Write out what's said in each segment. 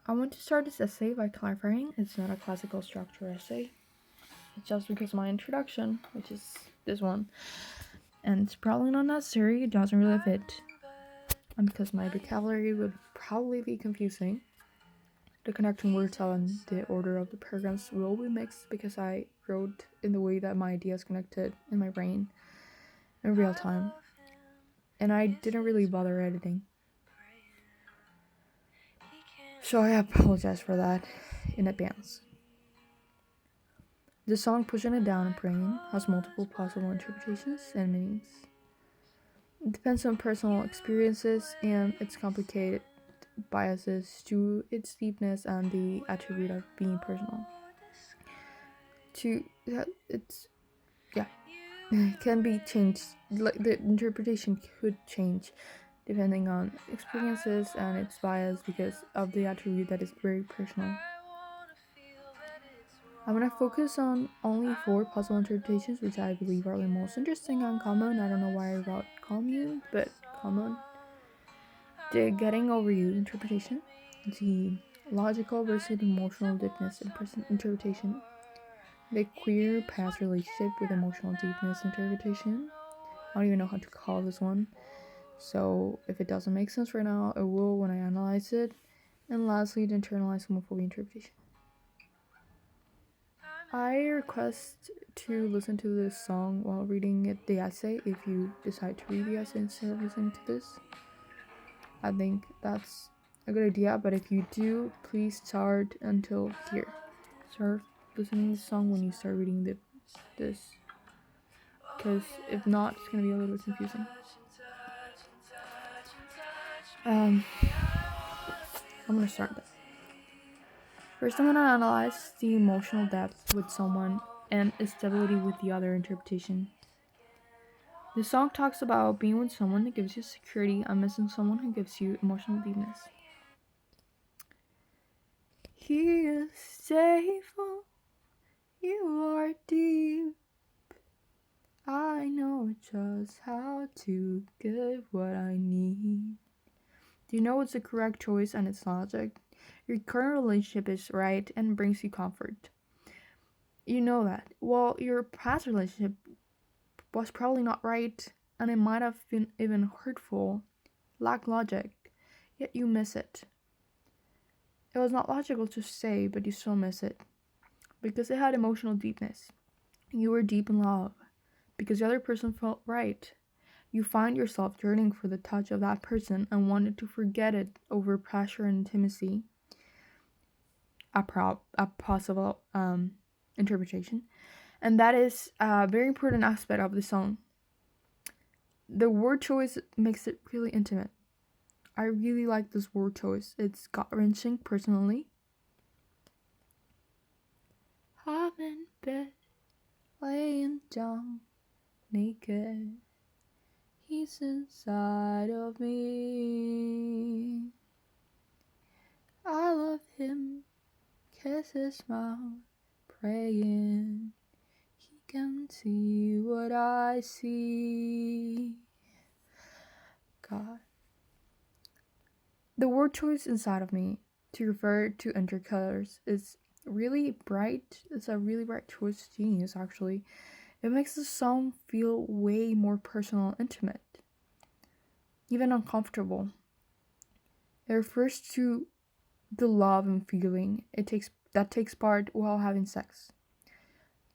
I want to start this essay by clarifying it's not a classical structure essay. It's just because my introduction, which is this one, and it's probably not necessary, it doesn't really fit. And because my vocabulary would probably be confusing, the connecting words and the order of the paragraphs will be mixed because I wrote in the way that my ideas connected in my brain in real time. And I didn't really bother editing. So I apologize for that in advance. The song Pushing It Down and Praying has multiple possible interpretations and meanings. It depends on personal experiences and its complicated biases to its deepness and the attribute of being personal. It can be changed. Like the interpretation could change depending on experiences and its bias because of the attribute that is very personal. I'm gonna focus on only 4 possible interpretations, which I believe are the most interesting and common. I don't know why I wrote commune, but common. The getting over you interpretation, the logical versus emotional deepness interpretation, the queer past relationship with emotional deepness interpretation. I don't even know how to call this one, so if it doesn't make sense right now, it will when I analyze it. And lastly, the internalized homophobia interpretation. I request to listen to this song while reading the essay if you decide to read the essay instead of listening to this. I think that's a good idea, but if you do, please start until here. Start listening to the song when you start reading this, because if not, it's going to be a little bit confusing. I'm going to start that. First, I'm going to analyze the emotional depth with someone and stability with the other interpretation. The song talks about being with someone that gives you security and missing someone who gives you emotional deepness. He is faithful, you are deep. I know just how to get what I need. Do you know it's the correct choice and it's logic? Your current relationship is right and brings you comfort. You know that. Well, your past relationship was probably not right and it might have been even hurtful, lack logic, yet you miss it. It was not logical to say, but you still miss it because it had emotional deepness. You were deep in love because the other person felt right. You find yourself yearning for the touch of that person and wanted to forget it over pressure and intimacy. A possible interpretation. And that is a very important aspect of the song. The word choice makes it really intimate. I really like this word choice. It's gut-wrenching personally. I'm in bed, laying down, naked. He's inside of me. I love him, kiss his smile, praying he can see what I see. God. The word choice inside of me to refer to intercolors is really bright. It's a really bright choice genius, actually. It makes the song feel way more personal and intimate, even uncomfortable. It refers to the love and feeling that takes part while having sex,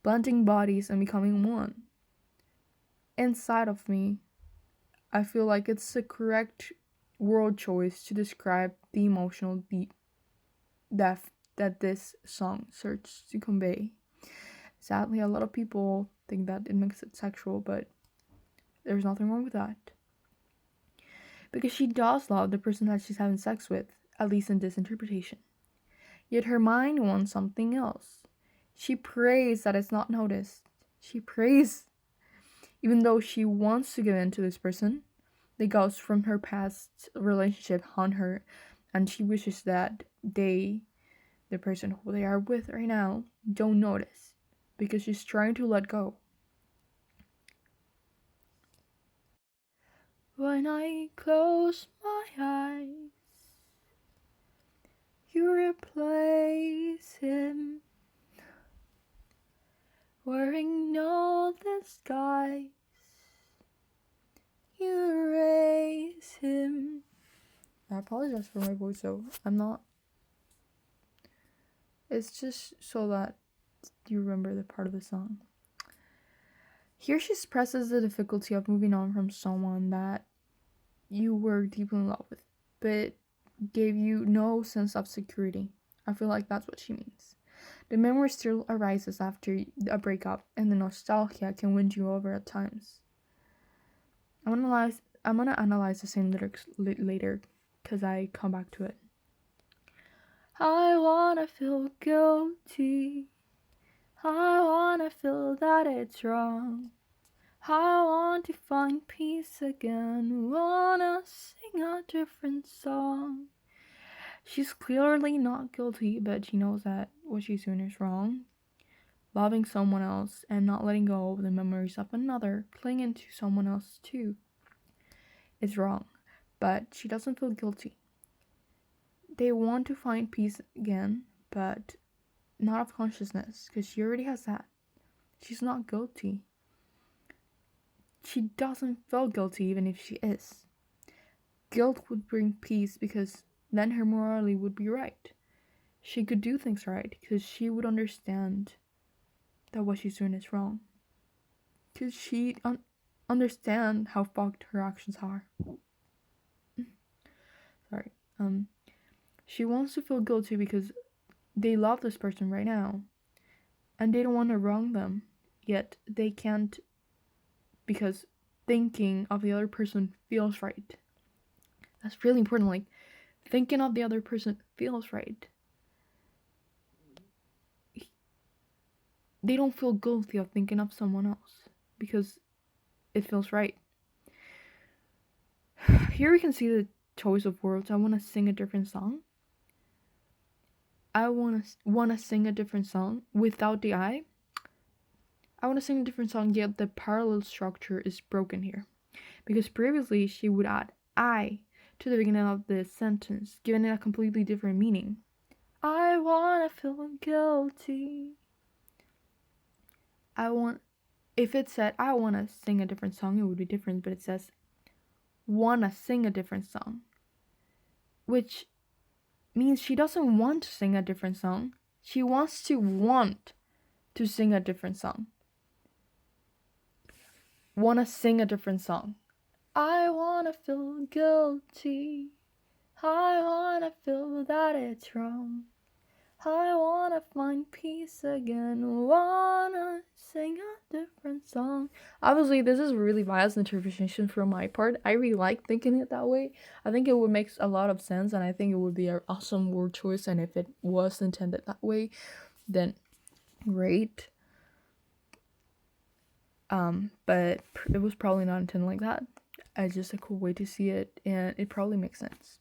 blending bodies and becoming one. Inside of me, I feel like it's the correct word choice to describe the emotional depth that this song searches to convey. Sadly, a lot of people think that it makes it sexual, but there's nothing wrong with that. Because she does love the person that she's having sex with, at least in this interpretation. Yet her mind wants something else. She prays that it's not noticed. She prays, even though she wants to give in to this person, the ghosts from her past relationship haunt her, and she wishes that the person who they are with right now, don't notice, because she's trying to let go. When I close my eyes, you replace him, wearing no disguise. You erase him. I apologize for my voice though. I'm not. It's just so that you remember the part of the song. Here she expresses the difficulty of moving on from someone that you were deeply in love with, but gave you no sense of security. I feel like that's what she means. The memory still arises after a breakup, and the nostalgia can win you over at times. I'm gonna analyze the same lyrics later, because I come back to it. I wanna feel guilty. I wanna feel that it's wrong. I want to find peace again. Wanna sing a different song. She's clearly not guilty, but she knows that what she's doing is wrong. Loving someone else and not letting go of the memories of another, clinging to someone else too, is wrong. But she doesn't feel guilty. They want to find peace again, but not of consciousness, because she already has that. She's not guilty. She doesn't feel guilty even if she is. Guilt would bring peace because then her morality would be right. She could do things right because she would understand that what she's doing is wrong. Because she understand how fucked her actions are. Sorry. She wants to feel guilty because they love this person right now. And they don't want to wrong them. Yet they can't because thinking of the other person feels right. That's really important. Like, thinking of the other person feels right. They don't feel guilty of thinking of someone else because it feels right. Here we can see the choice of words. I want to sing a different song. I want to sing a different song without the I. I want to sing a different song, yet the parallel structure is broken here. Because previously she would add I to the beginning of the sentence, giving it a completely different meaning. I want to feel guilty. If it said I want to sing a different song, it would be different, but it says want to sing a different song, which means she doesn't want to sing a different song. She wants to sing a different song. Want to sing a different song. I want to feel guilty. I want to feel that it's wrong. I wanna find peace again. Wanna sing a different song. Obviously, this is really biased interpretation from my part. I really like thinking it that way. I think it would make a lot of sense, and I think it would be an awesome word choice. And if it was intended that way, then great. But it was probably not intended like that. It's just a cool way to see it, and it probably makes sense.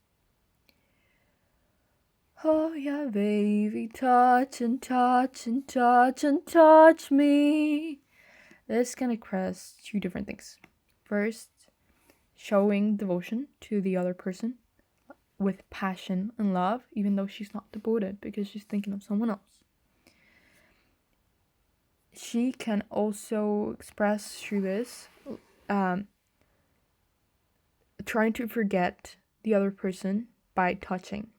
Oh yeah, baby, touch and touch and touch and touch me. This can express two different things. First, showing devotion to the other person with passion and love, even though she's not devoted because she's thinking of someone else. She can also express through this, trying to forget the other person by touching.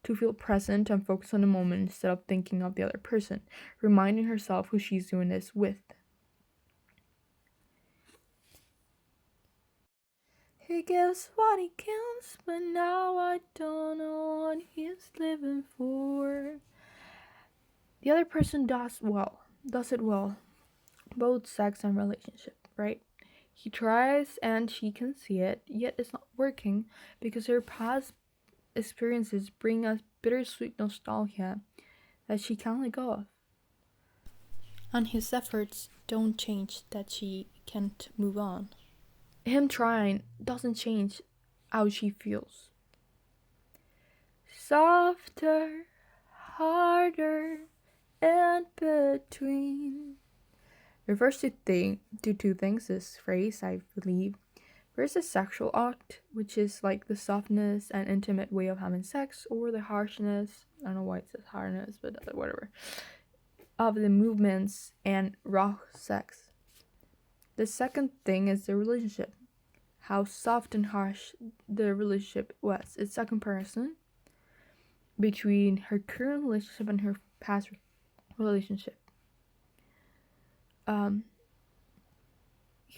To feel present and focus on the moment instead of thinking of the other person, reminding herself who she's doing this with. He gives what he can, but now I don't know what he's living for. The other person does it well, both sex and relationship, right? He tries and she can see it, yet it's not working because her past experiences bring us bittersweet nostalgia that she can't let go of. And his efforts don't change that she can't move on. Him trying doesn't change how she feels. Softer, harder, in between. Refers to two things, this phrase, I believe. There's the sexual act, which is like the softness and intimate way of having sex, or the harshness, I don't know why it says hardness, but whatever, of the movements and raw sex. The second thing is the relationship. How soft and harsh the relationship was. It's a comparison between her current relationship and her past relationship.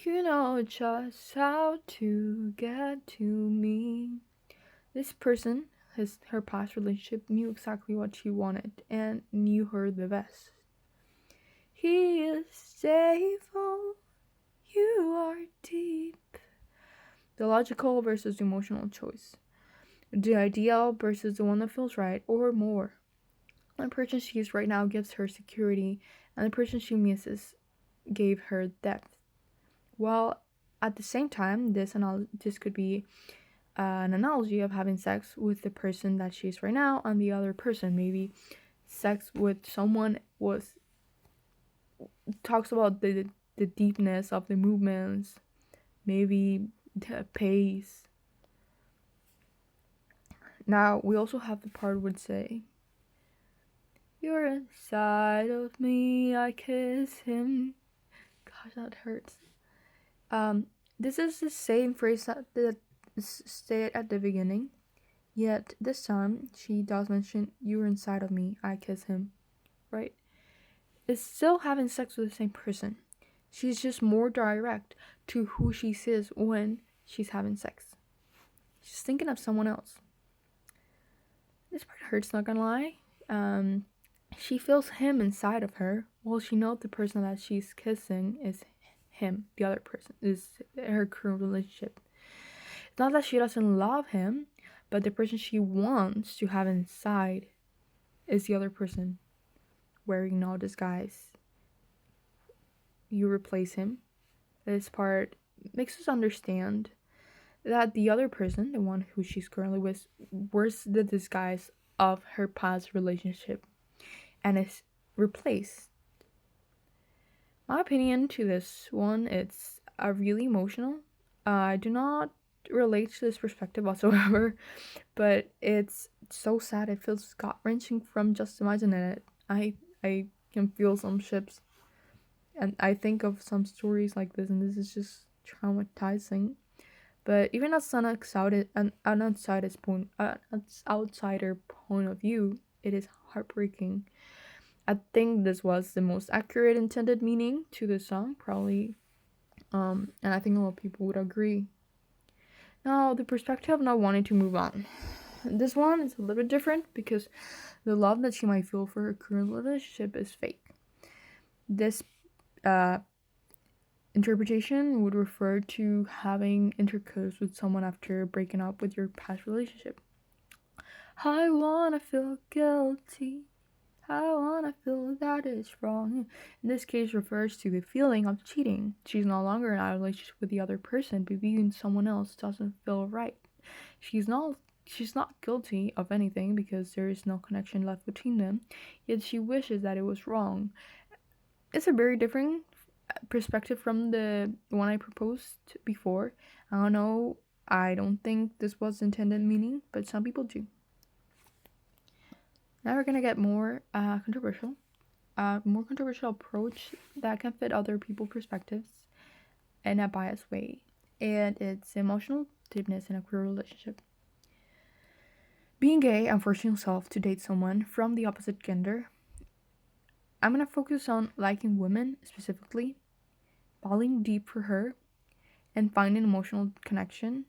You know just how to get to me. This person, her past relationship, knew exactly what she wanted and knew her the best. He is stable, you are deep. The logical versus the emotional choice. The ideal versus the one that feels right, or more. The person she is right now gives her security, and the person she misses gave her depth. While at the same time, this could be an analogy of having sex with the person that she is right now and the other person. Maybe sex with someone talks about the deepness of the movements, maybe the pace. Now, we also have the part would say, you're inside of me, I kiss him. Gosh, that hurts. This is the same phrase that stated at the beginning, yet this time she does mention, you're inside of me, I kiss him, right? It's still having sex with the same person. She's just more direct to who she sees when she's having sex. She's thinking of someone else. This part hurts, not gonna lie. She feels him inside of her, while she knows the person that she's kissing is him. The other person is her current relationship. It's not that she doesn't love him, but the person she wants to have inside is the other person, wearing no disguise. You replace him. This part makes us understand that the other person, the one who she's currently with, wears the disguise of her past relationship and is replaced. My opinion to this one, it's really emotional. I do not relate to this perspective whatsoever, but it's so sad. It feels gut-wrenching from just imagining it. I can feel some ships, and I think of some stories like this, and this is just traumatizing. But even as an outsider point of view, it is heartbreaking. I think this was the most accurate intended meaning to the song, probably. And I think a lot of people would agree. Now, the perspective of not wanting to move on. This one is a little bit different because the love that she might feel for her current relationship is fake. This interpretation would refer to having intercourse with someone after breaking up with your past relationship. I wanna feel guilty. I wanna feel that it's wrong. In this case, refers to the feeling of cheating. She's no longer in a relationship with the other person, but being someone else doesn't feel right. She's not guilty of anything because there is no connection left between them, yet she wishes that it was wrong. It's a very different perspective from the one I proposed before. I don't think this was intended meaning, but some people do. Now we're gonna get more controversial approach that can fit other people's perspectives in a biased way, and it's emotional deepness in a queer relationship. Being gay and forcing yourself to date someone from the opposite gender. I'm gonna focus on liking women specifically, falling deep for her, and finding emotional connection,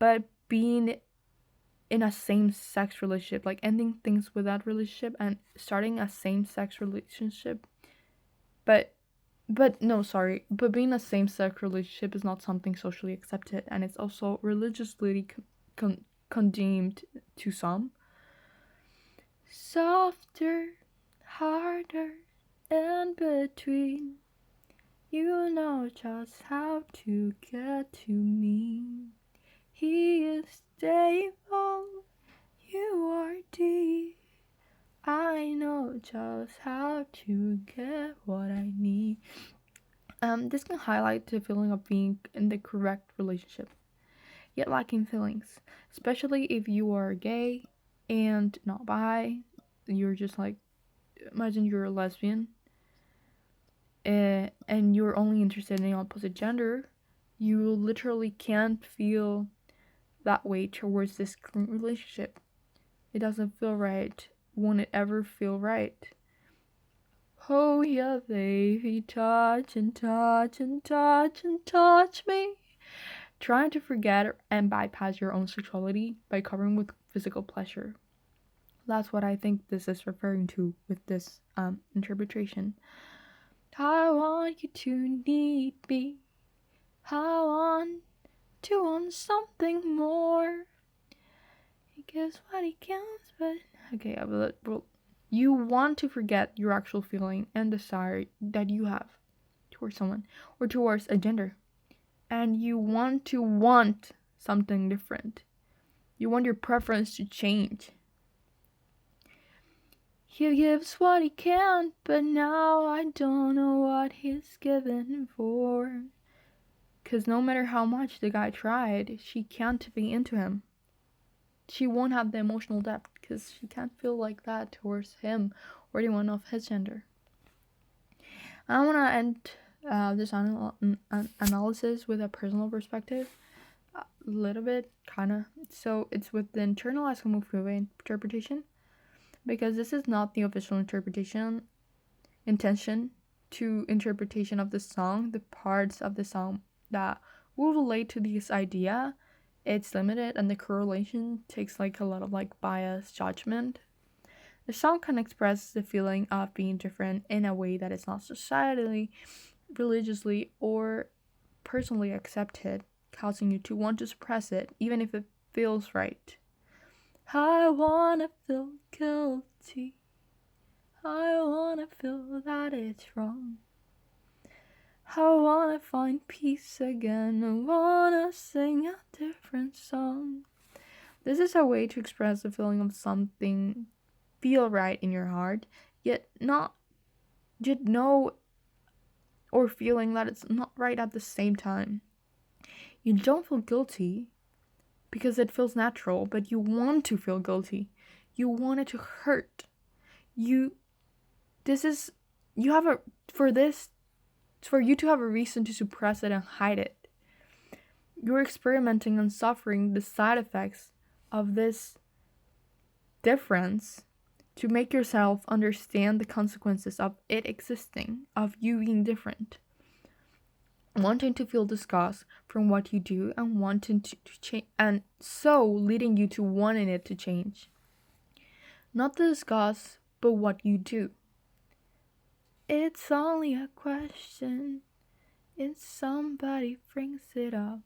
but being in a same-sex relationship, like ending things with that relationship and starting a same-sex relationship. But being a same-sex relationship is not something socially accepted, and it's also religiously condemned to some. Softer, harder, in between. You know just how to get to me. He is stable, you are deep. I know just how to get what I need. This can highlight the feeling of being in the correct relationship, yet lacking feelings, especially if you are gay and not bi. You're just like, imagine you're a lesbian and you're only interested in the opposite gender. You literally can't feel that way towards this current relationship. It doesn't feel right. Won't it ever feel right? Oh yeah, baby, touch and touch and touch and touch me. Trying to forget and bypass your own sexuality by covering with physical pleasure. That's what I think this is referring to with this interpretation. I want you to need me. I want to want something more. He gives what he counts, but okay, well, you want to forget your actual feeling and desire that you have towards someone or towards a gender, and you want to want something different. You want your preference to change. He gives what he can, but now I don't know what he's given for. Because no matter how much the guy tried, she can't be into him. She won't have the emotional depth because she can't feel like that towards him or anyone of his gender. I want to end this analysis with a personal perspective. A little bit, kind of. So it's with the internalized homophobic interpretation. Because this is not the official intention to interpretation of the song. The parts of the song that will relate to this idea, it's limited, and the correlation takes like a lot of like bias judgment. The song can express the feeling of being different in a way that is not societally, religiously, or personally accepted, causing you to want to suppress it, even if it feels right. I wanna feel guilty. I wanna feel that it's wrong. I wanna find peace again. I wanna sing a different song. This is a way to express the feeling of something feel right in your heart, yet know or feeling that it's not right at the same time. You don't feel guilty because it feels natural, but you want to feel guilty. You want it to hurt. For you to have a reason to suppress it and hide it. You're experimenting and suffering the side effects of this difference to make yourself understand the consequences of it existing, of you being different. Wanting to feel disgust from what you do and wanting to change, and so leading you to wanting it to change. Not the disgust, but what you do. It's only a question if somebody brings it up.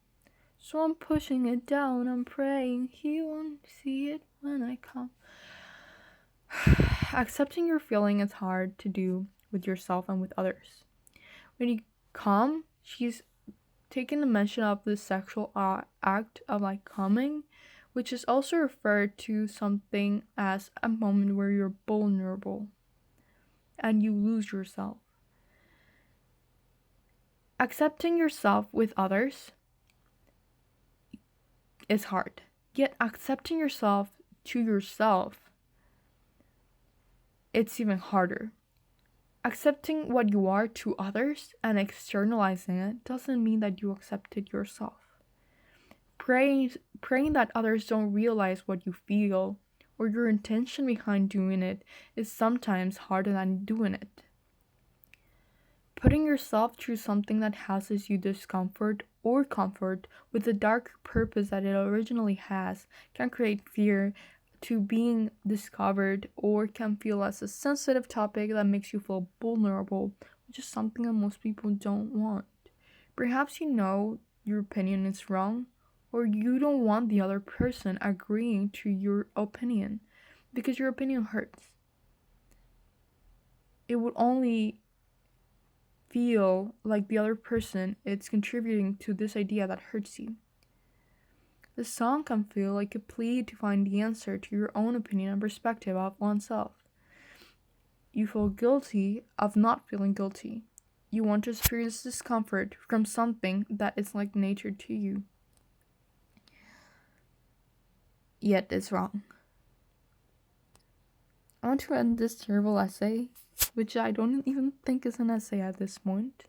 So I'm pushing it down, I'm praying he won't see it when I come. Accepting your feeling is hard to do with yourself and with others. When you come, she's taken the mention of the sexual act of like coming, which is also referred to something as a moment where you're vulnerable and you lose yourself. Accepting yourself with others is hard, yet accepting yourself to yourself, it's even harder. Accepting what you are to others and externalizing it doesn't mean that you accepted yourself. Praying that others don't realize what you feel or your intention behind doing it is sometimes harder than doing it. Putting yourself through something that causes you discomfort or comfort with the dark purpose that it originally has can create fear to being discovered or can feel as a sensitive topic that makes you feel vulnerable, which is something that most people don't want. Perhaps you know your opinion is wrong, or you don't want the other person agreeing to your opinion because your opinion hurts. It would only feel like the other person is contributing to this idea that hurts you. The song can feel like a plea to find the answer to your own opinion and perspective of oneself. You feel guilty of not feeling guilty. you want to experience discomfort from something that is like nature to you. Yet it's wrong. I want to end this terrible essay, which I don't even think is an essay at this point.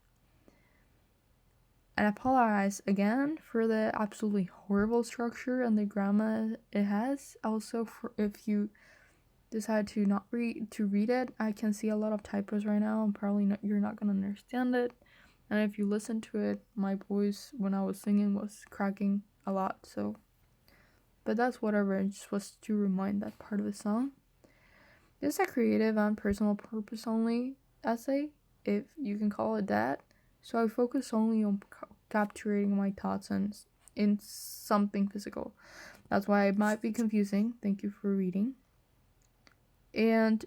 And I apologize again for the absolutely horrible structure and the grammar it has. Also, for if you decide to not read it, I can see a lot of typos right now, and probably you're not gonna understand it. And if you listen to it, my voice when I was singing was cracking a lot. So, but that's whatever. It just was to remind that part of the song. It's a creative and personal purpose only essay, if you can call it that. So I focus only on capturing my thoughts and in something physical. That's why it might be confusing. Thank you for reading. And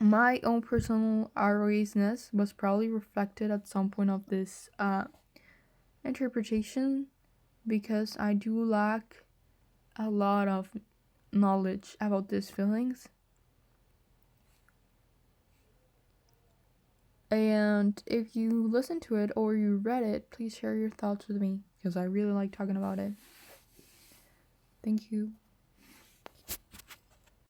my own personal ROA'sness was probably reflected at some point of this interpretation, because I do lack a lot of knowledge about these feelings. And if you listen to it or you read it, please share your thoughts with me, because I really like talking about it. Thank you.